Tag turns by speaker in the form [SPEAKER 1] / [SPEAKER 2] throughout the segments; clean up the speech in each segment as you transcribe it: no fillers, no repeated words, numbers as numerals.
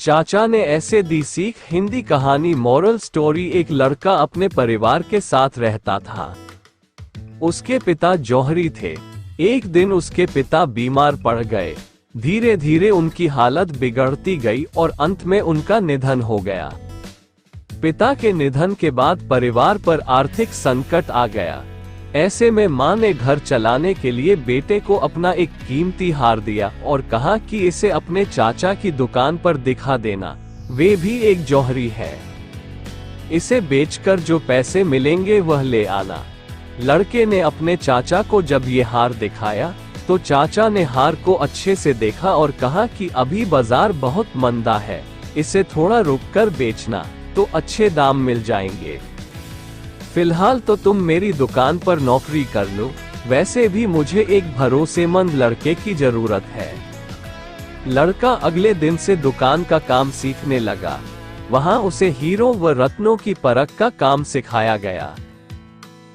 [SPEAKER 1] चाचा ने ऐसे दी सीख। हिंदी कहानी मोरल स्टोरी। एक लड़का अपने परिवार के साथ रहता था। उसके पिता जौहरी थे। एक दिन उसके पिता बीमार पड़ गए। धीरे धीरे उनकी हालत बिगड़ती गई और अंत में उनका निधन हो गया। पिता के निधन के बाद परिवार पर आर्थिक संकट आ गया। ऐसे में मां ने घर चलाने के लिए बेटे को अपना एक कीमती हार दिया और कहा कि इसे अपने चाचा की दुकान पर दिखा देना, वे भी एक जौहरी है। इसे बेचकर जो पैसे मिलेंगे वह ले आना। लड़के ने अपने चाचा को जब ये हार दिखाया तो चाचा ने हार को अच्छे से देखा और कहा कि अभी बाजार बहुत मंदा है, इसे थोड़ा रुककर बेचना तो अच्छे दाम मिल जाएंगे। फिलहाल तो तुम मेरी दुकान पर नौकरी कर लो, वैसे भी मुझे एक भरोसेमंद लड़के की जरूरत है। लड़का अगले दिन से दुकान का काम सीखने लगा। वहां उसे हीरो व रत्नों की परख का काम सिखाया गया।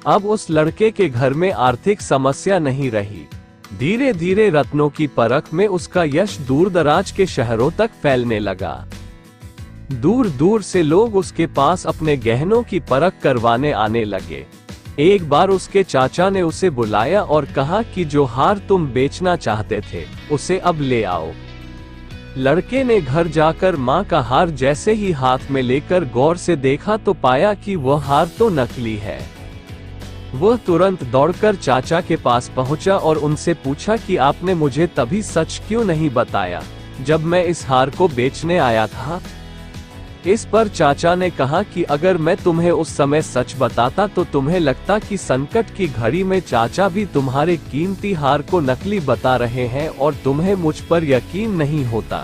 [SPEAKER 1] अब उस लड़के के घर में आर्थिक समस्या नहीं रही। धीरे धीरे रत्नों की परख में उसका यश दूर दराज के शहरों तक फैलने लगा। दूर दूर से लोग उसके पास अपने गहनों की परख करवाने आने लगे। एक बार उसके चाचा ने उसे बुलाया और कहा कि जो हार तुम बेचना चाहते थे उसे अब ले आओ। लड़के ने घर जाकर मां का हार जैसे ही हाथ में लेकर गौर से देखा तो पाया कि वह हार तो नकली है। वह तुरंत दौड़कर चाचा के पास पहुंचा और उनसे पूछा कि आपने मुझे तभी सच क्यों नहीं बताया जब मैं इस हार को बेचने आया था। इस पर चाचा ने कहा कि अगर मैं तुम्हें उस समय सच बताता तो तुम्हें लगता कि संकट की घड़ी में चाचा भी तुम्हारे कीमती हार को नकली बता रहे हैं और तुम्हें मुझ पर यकीन नहीं होता।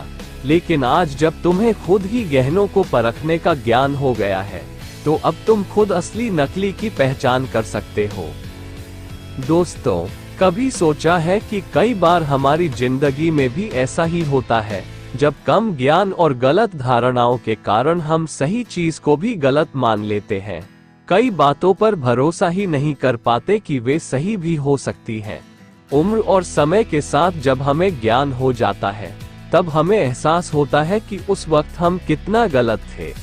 [SPEAKER 1] लेकिन आज जब तुम्हें खुद ही गहनों को परखने का ज्ञान हो गया है तो अब तुम खुद असली नकली की पहचान कर सकते हो। दोस्तों, कभी सोचा है कि कई बार हमारी जिंदगी में भी ऐसा ही होता है, जब कम ज्ञान और गलत धारणाओं के कारण हम सही चीज को भी गलत मान लेते हैं। कई बातों पर भरोसा ही नहीं कर पाते कि वे सही भी हो सकती हैं। उम्र और समय के साथ जब हमें ज्ञान हो जाता है तब हमें एहसास होता है कि उस वक्त हम कितना गलत थे।